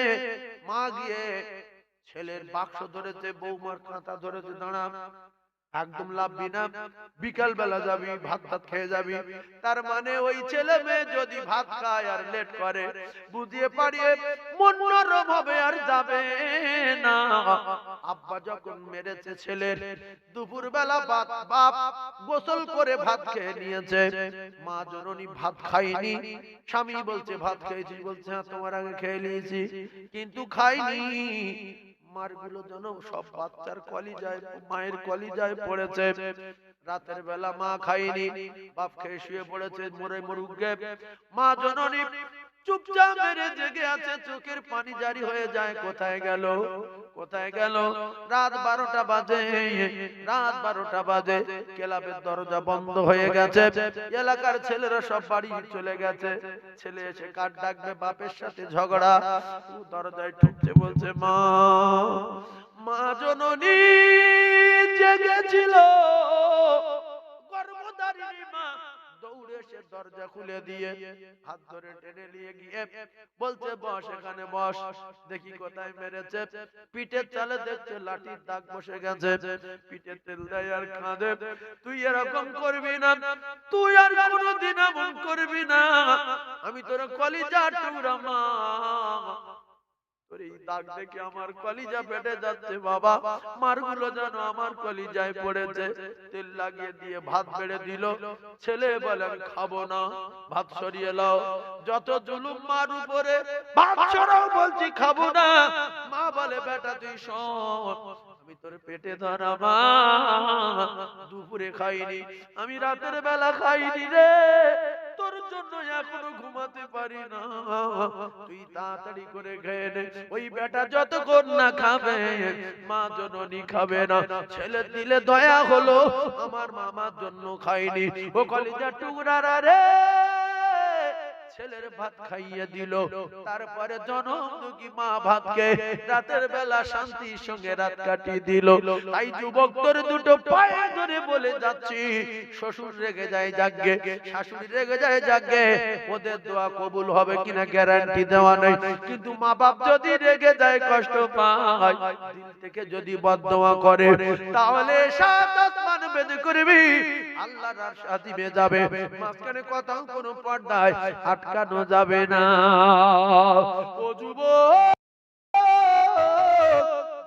মা গিয়ে ছেলের বাক্স ধরেছে, বৌমার কাঁথা ধরেছে, দাঁড়া একদম লাভবি না, বিকাল বেলা যাবি, ভাত ভাত খেয়ে যাবি। তার মানে ওই ছেলে মেয়ে যদি ভাত খায় আর লেট করে, বুঝিয়ে পারিয়ে মন নরম হবে আর যাবে না। আব্বা যখন মেরেছে ছেলের, দুপুর বেলা বাপ গোসল করে ভাত খেয়ে নিয়েছে, মা জননী ভাত খাইনি, স্বামী বলছে ভাত খেয়েছি, বলছে হ্যাঁ তোমার আগে খেয়ে নিয়েছি, কিন্তু খাইনি। মারগুলো যেন সব বাচ্চার কলিজায়, মায়ের কলিজায় পড়েছে। রাতের বেলা মা খায়নি, বাপ খেয়ে শুয়ে পড়েছে, মরে মরুক গে। মা জননী চুপচাপ মেরে জেগে আছে, চোখের পানি জারি হয়ে যায়, কোথায় গেল, কোথায় গেল? রাত 12টা বাজে, রাত 12টা বাজে, ক্লাবের দরজা বন্ধ হয়ে গেছে, এলাকার ছেলেরা সব বাড়ি চলে গেছে। ছেলে এসে কার ডাকবে, বাপের সাথে ঝগড়া, দরজায় ঠুকছে, বলছে মা, মা জননী জেগেছিল, গর্ভধারিণী মা দৌড়ে এসে দরজা খুলে দিয়ে হাত ধরে টেনে নিয়ে গিয়ে বলছে বস, এখানে বস, দেখি কোথায় মেরেছে। পিঠের চালে দেখছে লাঠির দাগ বসে গেছে, পিঠে তেল দেয় আর কাঁদে, তুই এরকম করবি না, তুই আর কোনোদিন এমন করবি না, আমি তোর কলিজা টুকরা মা, তোর এই দাগ দেখে আমার কলিজা ফেটে যাচ্ছে বাবা, মারগুলো যেন আমার কলিজায় পড়েছে। তেল লাগিয়ে দিয়ে ভাত বেড়ে দিল, ছেলে বলে আমি খাবো না, ভাত সরিয়ে লাও। যত জুলুম মার উপরে, ভাত সরাও বলছি, খাবো না। মা বলে বেটা তুই শোন, আমি তোর পেটে ধরা মা, দুপুরে খাইনি, আমি রাতের বেলা খাইনি রে, তোর জন্য এখনো ঘুমাতে পারি না, তুই তাড়াতাড়ি করে খেয়ে নে। ওই বেটা যতক্ষণ না খাবে মা জননী খাবে না। ছেলে দিলে দয়া হলো, আমার মামার জন্য খাইনি। ও কলিজার টুকরারা রে, ছেলের ভাত খাইয়ে দিল, তারপরে জনম দুঃখী মা ভাতকে রাতের বেলা শান্তির সঙ্গে রাত কাটিয়ে দিল। তাই যুবক তোর দুটো পায়ে ধরে বলে যাচ্ছি, শ্বশুর রেগে যায় জাগে, শাশুড়ি রেগে যায় জাগে, ওদের দোয়া কবুল হবে কিনা গ্যারান্টি দেওয়া নেই, কিন্তু মা বাপ যদি রেগে যায় কষ্ট পায়, দিল থেকে যদি বদদোয়া করে, তাহলে সাত আসমান বেঁধে করবি আল্লাহর আরশ আজিমে যাবে। মাঝখানে কথাও কোনো পর্দায় আটকানো যাবে না। ও যুবক,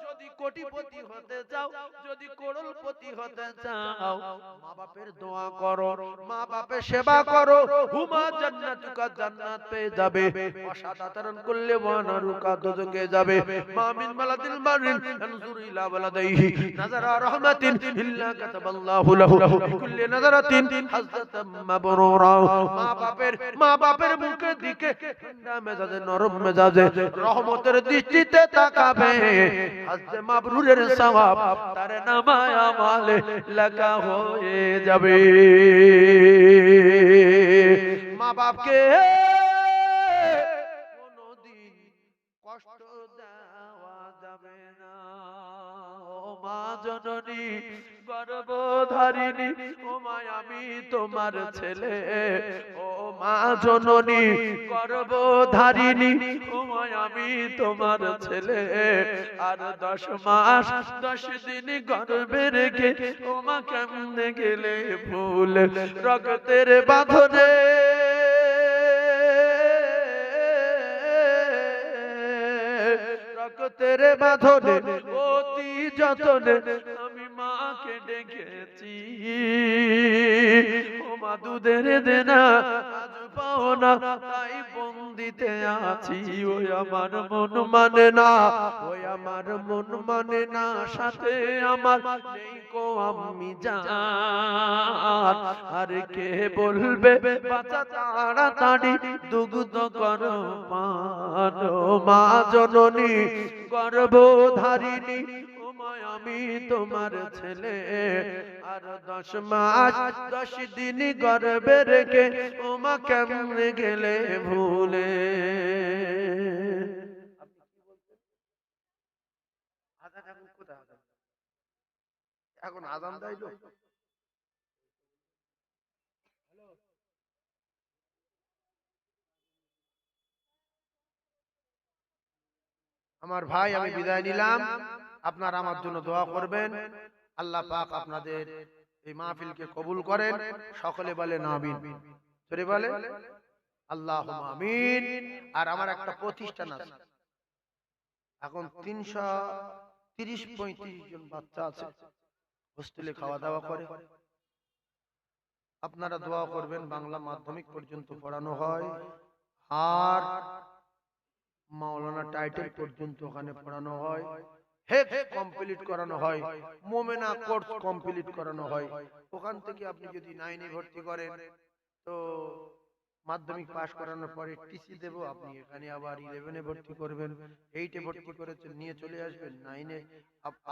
যদি কোটিপতি হতে চাও, যদি করোড়পতি হতে চাও, মা বাপের দোয়া করো, মা বাপের সেবা করো, হুমা জান্নাতুকা, জান্নাত পেয়ে যাবে। অসাধারণ করলে ওয়ানারুকা, দোজখে যাবে। মা মিন মালাদিল বারিন আনজুর ইলা ওয়ালাদাইহি নাযারা রাহমাতিন ইল্লা কাতাবাল্লাহু লাহু বিকুল্লি নাযারাতিন হাসানাতাম মাবরুরা। মা বাপের মুখের দিকে ঠান্ডা মেজাজে, নরম মেজাজে রহমতের দৃষ্টিতে তাকাবে, হাজতে মাবরুরের সওয়াব তার নামায় আমালে লেখা হয়ে যাবে। মা বাপকে কোনদিন কষ্ট দেওয়া যাবে না। ও মা জননী গর্ভধারিণী, ও মা আমি তোমার ছেলে। ও মা জননী গর্ভধারিণী, ও মা আমি তোমার ছেলে। আর 10 মাস 10 দিন গর্ভে রেখে ও মা কেমনে গেলে ভুল, রক্তের বাঁধনে রক্তের বাঁধনে অতি যতনে আমি মাকে ডেকেছি। ও মা দুধের দেনা আজ পাও না, তাই বন্দিতে আছি। ওই আমার মন মানে না, ওই আমার মন মানে না, সাথে আমার নেই কো আমি জান। আর কে বলবে বাচ্চা তাড়াতাড়ি দুগ্ধ করো পান। ও মা জননী গর্ভধারিণী, ও মা আমি তোমার ছেলে। আর 10 মাস 10 দিন গর্ভে রেখে ও মা কেমনে গেলে ভুলে। এখন আজান দেয় তো। আমার ভাই, আমি বিদায় নিলাম। আপনারা আমার জন্য দোয়া করবেন, আল্লাহ পাক আপনাদের এই মাহফিলকে কবুল করেন। সকলে বলেন আমিন। সরে বলে আল্লাহুম্মা আমিন। আর আমার একটা প্রতিষ্ঠান আছে, এখন 330-35 জন বাচ্চা আছে, হোস্টেলে খাওয়া দাওয়া করে। আপনারা দোয়া করবেন, বাংলা মাধ্যমিক পর্যন্ত পড়ানো হয়, আর মাওলানা টাইটেল পর্যন্ত ওখানে পড়ানো হয়, হেফজ কমপ্লিট করানো হয়, মোমেনা কোর্স কমপ্লিট করানো হয়। ওখান থেকে আপনি যদি 9 এ ভর্তি করেন, তো মাধ্যমিক পাস করানোর পরে টিসি দেব, আপনি এখানে আবার 11 এ ভর্তি করবেন, 8 এ ভর্তি করেছেন নিয়ে চলে আসবেন, 9 এ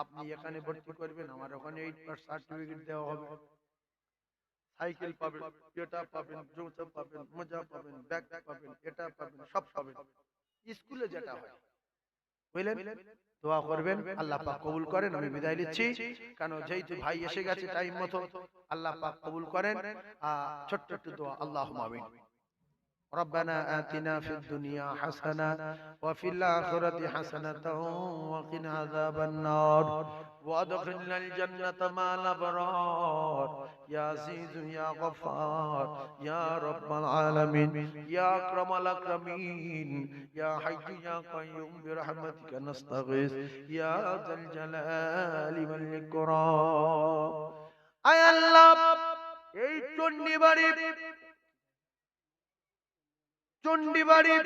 আপনি এখানে ভর্তি করবেন, আমার ওখানে 8 পাস সার্টিফিকেট দেওয়া হবে। সাইকেল পাবেন, এটা পাবেন, জুতা পাবেন, মোজা পাবেন, ব্যাগ পাবেন, এটা পাবেন, সব পাবেন। স্কুলে যেটা হয় বুঝলেন। দোয়া করবেন, আল্লাহ পাক কবুল করেন। আমি বিদায় নিচ্ছি, কারণ যেহেতু ভাই এসে গেছে টাইম মতো, আল্লাহ পাক কবুল করেন। ছোট্ট একটু দোয়া, আল্লাহুম্মা আমিন। ربنا آتنا في الدنيا حسنة وفي الآخرة حسنة وقنا عذاب النار وادخلنا الجنة مع الأبرار يا عزيز يا غفار يا رب العالمين يا أكرم الأكرمين يا حي يا قيوم برحمتك نستغيث يا ذا الجلال والإكرام أي الله এই চন্ডিবাড়ি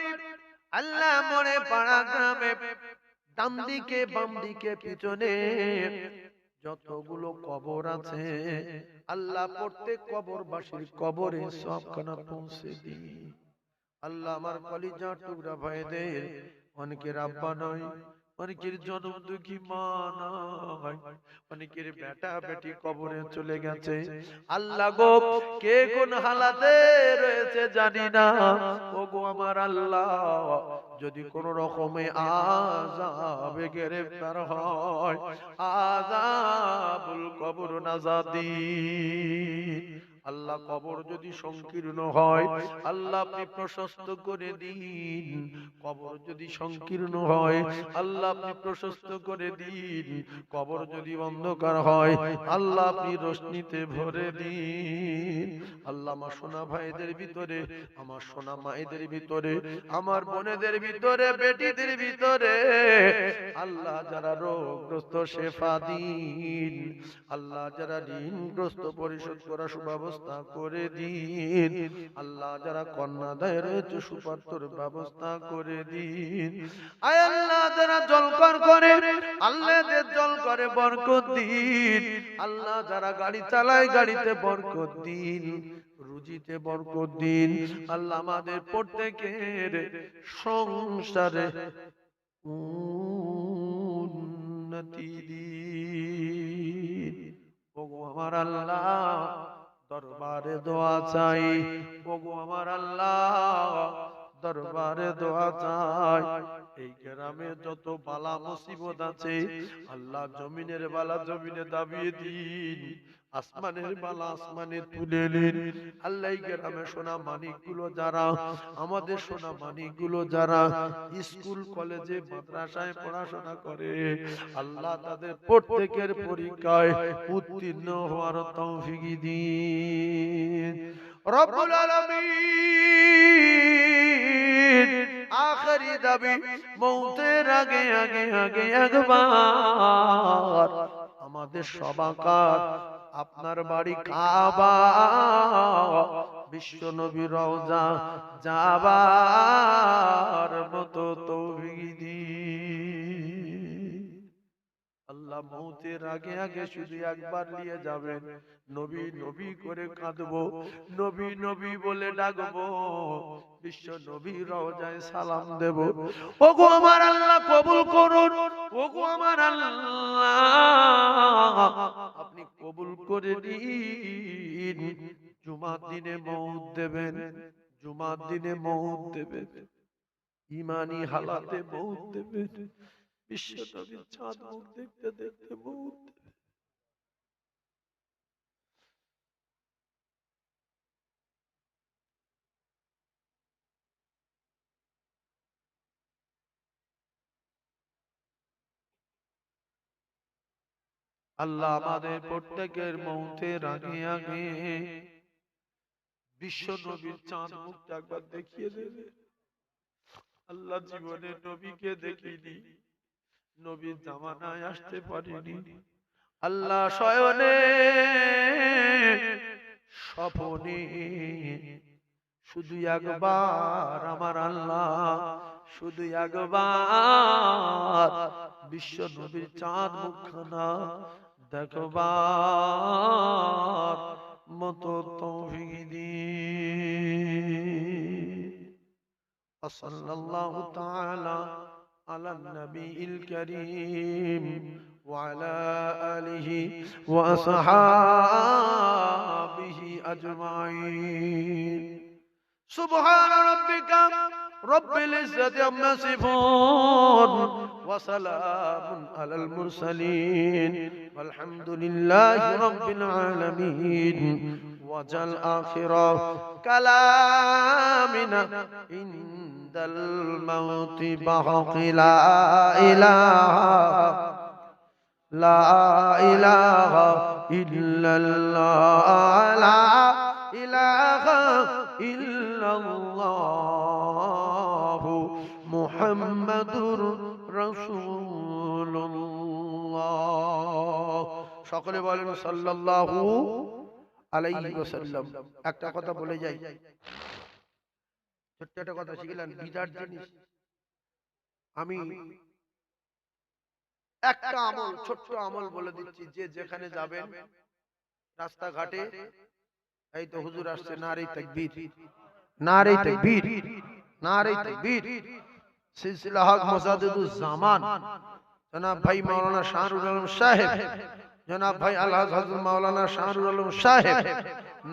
আল্লাহ মনে পাড়া গ্রামে ডান দিকে বাম দিকে পিছনে যতগুলো কবর আছে আল্লাহ প্রত্যেক কবরবাসীর কবরে সবখানা পৌঁছে দিই। আল্লাহ আমার কলিজার টুকরা ভাইদের অনেকের আব্বা নয়, অনেকের জন্ম দুঃখী মা নাই, অনেকের বেটা বেটি কবরে চলে গেছে। আল্লাহ গো কে কোন হালাতে রয়েছে জানি না, ওগো আমার আল্লাহ যদি কোন রকমে আযাবে গ্রেফতার হয়, আযাবুল কবর নাজাদি, আল্লাহ কবর যদি সংকীর্ণ হয় আল্লাহ আপনি প্রশস্ত করে দিন। কবর যদি সংকীর্ণ হয় আল্লাহ আপনি প্রশস্ত করে দিন। কবর যদি অন্ধকার হয় আল্লাহ আপনি রোশনীতে ভরে দিন। আল্লাহ আমার সোনা ভাইদের ভিতরে, আমার সোনা মায়েদের ভিতরে, আমার বোনেদের ভিতরে, বেটিদের ভিতরে আল্লাহ যারা রোগগ্রস্ত শেফা দিন। আল্লাহ যারা ঋণগ্রস্ত পরিশোধ করা সুব্যবস্থা করে দিন। আল্লাহ যারা কন্যাদায় রয়েছে সুপাত্তর ব্যবস্থা করে দিন। আয় আল্লাহ যারা জলকর করে আল্লাহ জল করে বরকত দিন। আল্লাহ যারা গাড়ি চালায় গাড়িতে বরকত দিন, রুজিতে বরকত দিন। আল্লাহ আমাদের প্রত্যেকের সংসারে উন্নতি দিন। ওগো আমার আল্লাহ দরবারে দোয়া চাই, ওগো আমার আল্লাহ দরবারে দোয়া চাই। এই গ্রামে যত বালা মুসিবত আছে আল্লাহ জমিনের বালা জমিনে দাবিয়ে দিন, আসমানের বালা আসমানে তুলে নিন। আল্লাহ এই গ্রামে সোনা মানিক গুলো যারা, আমাদের সোনা মানিক গুলো যারা স্কুল কলেজে মাদ্রাসায় পড়াশোনা করে আল্লাহ তাদের প্রত্যেকের পরীক্ষায় উত্তীর্ণ হওয়ার তৌফিক দিন রব্বুল আলামিন। আখেরি দাবি মৌতের আগে আগে আগে একবার আমাদের সবাকার আপনার বাড়ি কাবা, বিশ্ব নবী রওজা যাবার মতো তৌফিক দিন। আল্লাহ মৌতের আগে আগে শুধু একবার নিয়ে যাবেন, নবী নবী করে কাঁদবো, নবী নবী বলে ডাকবো, বিশ্ব নবী রওজায় সালাম দেব। ওগো আমার আল্লাহ কবুল করুন, ওগো আমার আল্লাহ আপনি কবুল করে দিন। জুমার দিনে মৌত দেবেন, জুমার দিনে মৌত দেবেন, ইমানি হালাতে মৌত দেবেন, বিশ্ব নবীর চাঁদ মুখ দেখতে দেখতে মৌত দেবেন। আল্লাহ আমাদের প্রত্যেকের মৌতের আগে আগে বিশ্ব নবীর চাঁদ মুখটা একবার দেখিয়ে দেবে। আল্লাহ জীবনে নবীকে দেখিনি, নবীর জামানায় আসতে পারিনি। আল্লাহ শয়নে স্বপনে শুধু একবার আমার আল্লাহ, শুধু একবার বিশ্ব নবীর চাঁদ মুখখানা দেখবার মতো তৌফিক দিন। সাল্লাল্লাহু তাআলা আলা নবীল কারীম ওয়া আলা আলিহি ওয়া আসহাবিহি আজমাইন। সুবহান রাব্বিকা রব্বিল ইজ্জাতি আম্মা ইয়াসিফুন ওয়া সালামুন আলাল মুরসালিন ওয়ালহামদুলিল্লাহি রাব্বিল আলামিন। ওয়াজাল আখিরা কালামিনা ইনদাল মাউতি বাকি লা ইলাহা লা ইলাহা ইল্লাল্লাহ লা ইলাহা ইল্লাল্লাহু মুহাম্মাদুর রাসূলুল্লাহ। সকলে বলেন সাল্লাল্লাহু আলাইহি ওয়াসাল্লাম। একটা কথা বলে যাই, ছোট্ট একটা কথা শিখলেন, বিরাট জিনিস। আমি একটা আমল, ছোট্ট আমল বলে দিচ্ছি, যে যেখানে যাবেন রাস্তাঘাটে, এই তো হুজুর আসছে, নারে তাকবীর, নারে তাকবীর, নারে তাকবীর। সিলসিলা হক মুজাদ্দিদুজ জামান জনাব ভাই মাওলানা শাহরুল আলম সাহেব, জনাব ভাই আলহাজ হযরত মাওলানা শাহরুল আলম সাহেব,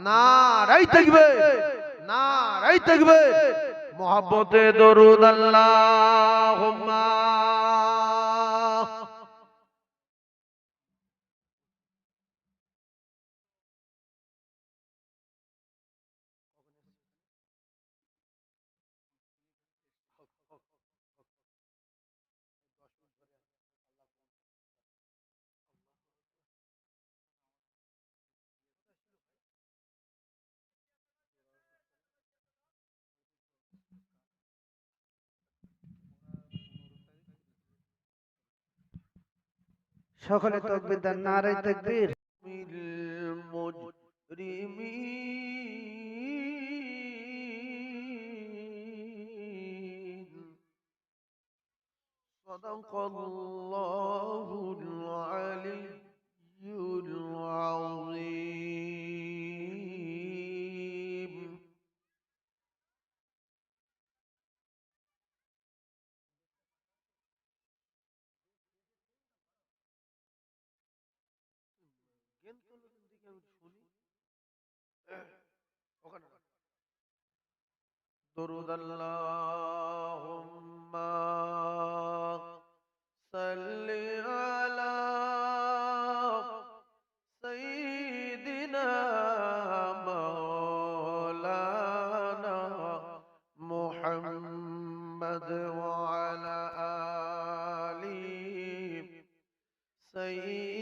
নারে তাকবীর, নারে তাকবীর। মোহাব্বতে দরুদ আল্লাহুম্মা। সকলে তাকবীর দেন, নারে তাকবীর। المجرمين صدق الله العلي العظيم. درود اللهم صل على سيدنا مولانا محمد وعلى آله سيدنا